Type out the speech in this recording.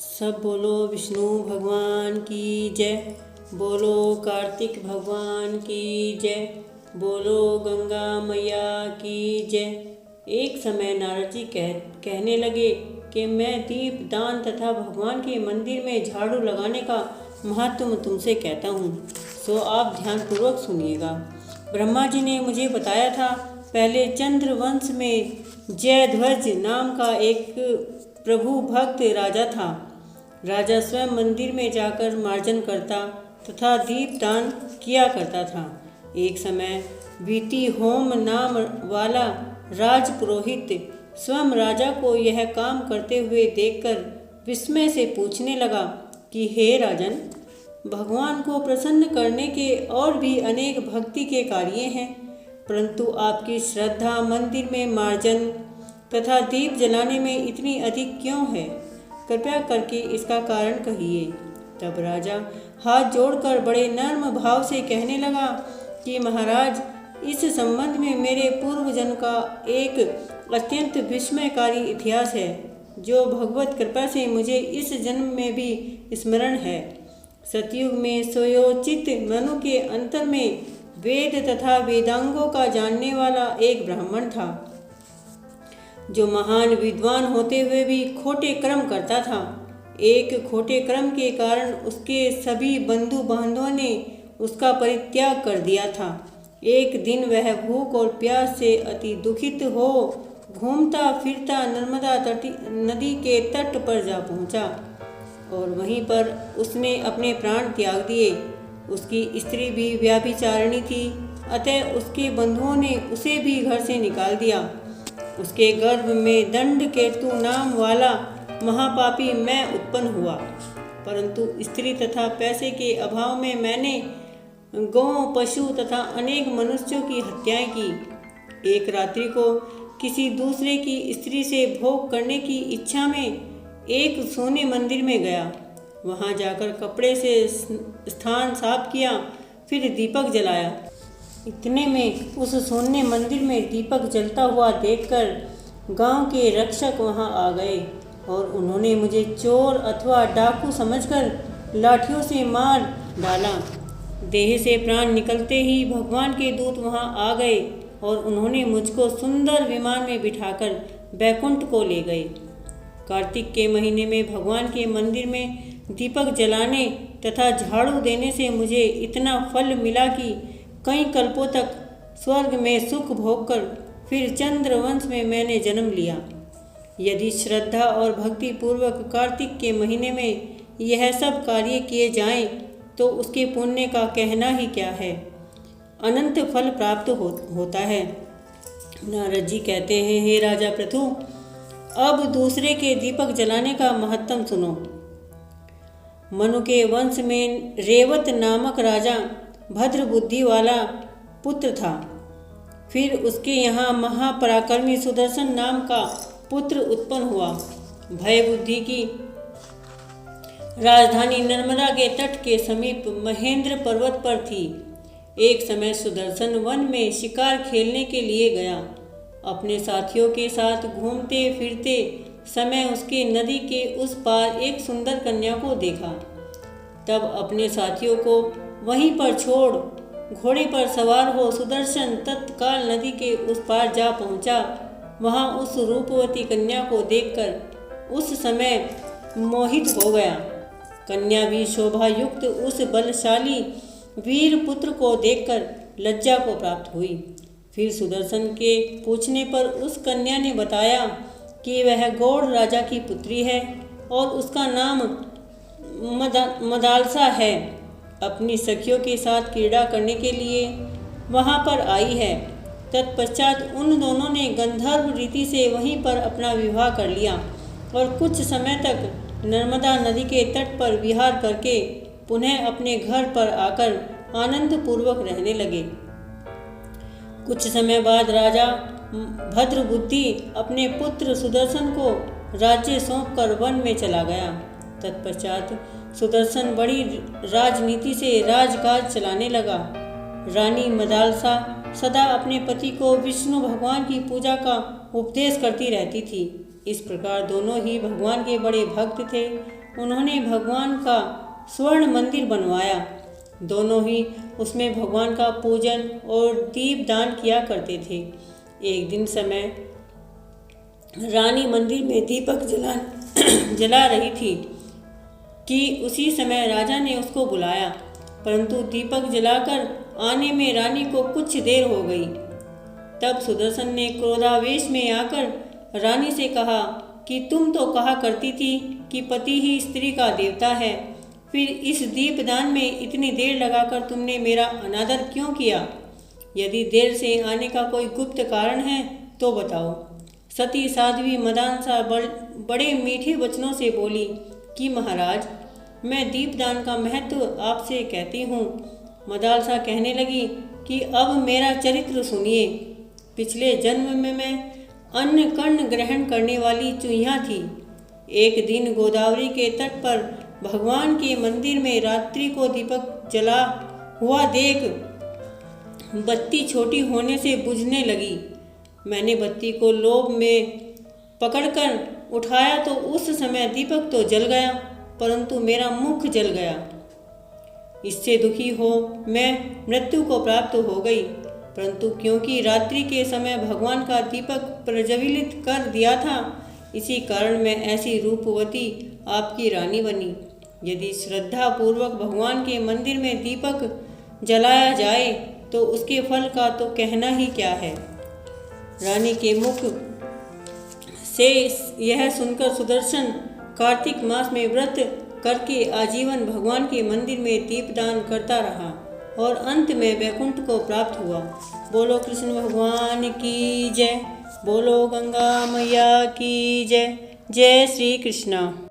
सब बोलो विष्णु भगवान की जय। बोलो कार्तिक भगवान की जय। बोलो गंगा मैया की जय। एक समय नारद जी कहने लगे कि मैं दीप दान तथा भगवान के मंदिर में झाड़ू लगाने का महत्व तुमसे कहता हूँ, सो आप ध्यानपूर्वक सुनिएगा। ब्रह्मा जी ने मुझे बताया था, पहले चंद्र वंश में जयध्वज नाम का एक प्रभु भक्त राजा था। राजा स्वयं मंदिर में जाकर मार्जन करता तथा दीपदान किया करता था। एक समय वीति होम नाम वाला राजपुरोहित स्वयं राजा को यह काम करते हुए देखकर विस्मय से पूछने लगा कि हे राजन, भगवान को प्रसन्न करने के और भी अनेक भक्ति के कार्य हैं, परंतु आपकी श्रद्धा मंदिर में मार्जन तथा दीप जलाने में इतनी अधिक क्यों है? कृपया करके इसका कारण कहिए। तब राजा हाथ जोड़कर बड़े नर्म भाव से कहने लगा कि महाराज, इस संबंध में मेरे पूर्व जन्म का एक अत्यंत विस्मयकारी इतिहास है, जो भगवत कृपा से मुझे इस जन्म में भी स्मरण है। सतयुग में स्वयोचित मनु के अंतर में वेद तथा वेदांगों का जानने वाला एक ब्राह्मण था, जो महान विद्वान होते हुए भी खोटे कर्म करता था। एक खोटे कर्म के कारण उसके सभी बंधु बांधवों ने उसका परित्याग कर दिया था। एक दिन वह भूख और प्यास से अति दुखित हो घूमता फिरता नर्मदा नदी के तट पर जा पहुंचा और वहीं पर उसने अपने प्राण त्याग दिए। उसकी स्त्री भी व्याभिचारिणी थी, अतः उसके बंधुओं ने उसे भी घर से निकाल दिया। उसके गर्भ में दंड केतु नाम वाला महापापी मैं उत्पन्न हुआ, परंतु स्त्री तथा पैसे के अभाव में मैंने गौ पशु तथा अनेक मनुष्यों की हत्याएं की। एक रात्रि को किसी दूसरे की स्त्री से भोग करने की इच्छा में एक सोने मंदिर में गया। वहां जाकर कपड़े से स्थान साफ किया, फिर दीपक जलाया। इतने में उस सोने मंदिर में दीपक जलता हुआ देखकर गांव के रक्षक वहां आ गए और उन्होंने मुझे चोर अथवा डाकू समझकर लाठियों से मार डाला। देह से प्राण निकलते ही भगवान के दूत वहां आ गए और उन्होंने मुझको सुंदर विमान में बिठाकर बैकुंठ को ले गए। कार्तिक के महीने में भगवान के मंदिर में दीपक जलाने तथा झाड़ू देने से मुझे इतना फल मिला कि कई कल्पों तक स्वर्ग में सुख भोगकर फिर चंद्रवंश में मैंने जन्म लिया। यदि श्रद्धा और भक्ति पूर्वक कार्तिक के महीने में यह सब कार्य किए जाएं, तो उसके पुण्य का कहना ही क्या है, अनंत फल प्राप्त होता है। नारद जी कहते हैं, हे राजा पृथु, अब दूसरे के दीपक जलाने का महत्व सुनो। मनु के वंश में रेवत नामक राजा भद्र बुद्धि वाला पुत्र था। फिर उसके यहाँ महापराक्रमी सुदर्शन नाम का पुत्र उत्पन्न हुआ। भय बुद्धि की राजधानी नर्मदा के तट के समीप महेंद्र पर्वत पर थी। एक समय सुदर्शन वन में शिकार खेलने के लिए गया। अपने साथियों के साथ घूमते फिरते समय उसके नदी के उस पार एक सुंदर कन्या को देखा। तब अपने साथियों को वहीं पर छोड़ घोड़े पर सवार हो सुदर्शन तत्काल नदी के उस पार जा पहुंचा। वहां उस रूपवती कन्या को देखकर उस समय मोहित हो गया। कन्या भी शोभा युक्त उस बलशाली वीर पुत्र को देखकर लज्जा को प्राप्त हुई। फिर सुदर्शन के पूछने पर उस कन्या ने बताया कि वह गौड़ राजा की पुत्री है और उसका नाम मदालसा है। अपनी सखियों के साथ क्रीड़ा करने के लिए वहां पर आई है। तत्पश्चात उन दोनों ने गंधर्व रीति से वहीं पर अपना विवाह कर लिया और कुछ समय तक नर्मदा नदी के तट पर विहार करके पुनः अपने घर पर आकर आनंद पूर्वक रहने लगे। कुछ समय बाद राजा भद्रबुद्धि अपने पुत्र सुदर्शन को राज्य सौंपकर वन में चला गया। तत्पश्चात सुदर्शन बड़ी राजनीति से राजकाज चलाने लगा। रानी मदालसा सदा अपने पति को विष्णु भगवान की पूजा का उपदेश करती रहती थी। इस प्रकार दोनों ही भगवान के बड़े भक्त थे। उन्होंने भगवान का स्वर्ण मंदिर बनवाया। दोनों ही उसमें भगवान का पूजन और दीप दान किया करते थे। एक दिन समय रानी मंदिर में दीपक जला रही थी कि उसी समय राजा ने उसको बुलाया, परंतु दीपक जलाकर आने में रानी को कुछ देर हो गई। तब सुदर्शन ने क्रोधावेश में आकर रानी से कहा कि तुम तो कहा करती थी कि पति ही स्त्री का देवता है, फिर इस दीपदान में इतनी देर लगाकर तुमने मेरा अनादर क्यों किया? यदि देर से आने का कोई गुप्त कारण है तो बताओ। सती साध्वी मदानसा बड़े मीठे वचनों से बोली कि महाराज, मैं दीपदान का महत्व आपसे कहती हूँ। मदालसा कहने लगी कि अब मेरा चरित्र सुनिए। पिछले जन्म में मैं अन्न कर्ण ग्रहण करने वाली चूहिया थी। एक दिन गोदावरी के तट पर भगवान के मंदिर में रात्रि को दीपक जला हुआ देख बत्ती छोटी होने से बुझने लगी। मैंने बत्ती को लोभ में पकड़कर उठाया तो उस समय दीपक तो जल गया, परंतु मेरा मुख जल गया। इससे दुखी हो मैं मृत्यु को प्राप्त हो गई, परंतु क्योंकि रात्रि के समय भगवान का दीपक प्रज्वलित कर दिया था, इसी कारण मैं ऐसी रूपवती आपकी रानी बनी। यदि श्रद्धा पूर्वक भगवान के मंदिर में दीपक जलाया जाए तो उसके फल का तो कहना ही क्या है। रानी के मुख से यह सुनकर सुदर्शन कार्तिक मास में व्रत करके आजीवन भगवान के मंदिर में दीपदान करता रहा और अंत में वैकुंठ को प्राप्त हुआ। बोलो कृष्ण भगवान की जय। बोलो गंगा मैया की जय। जय श्री कृष्णा।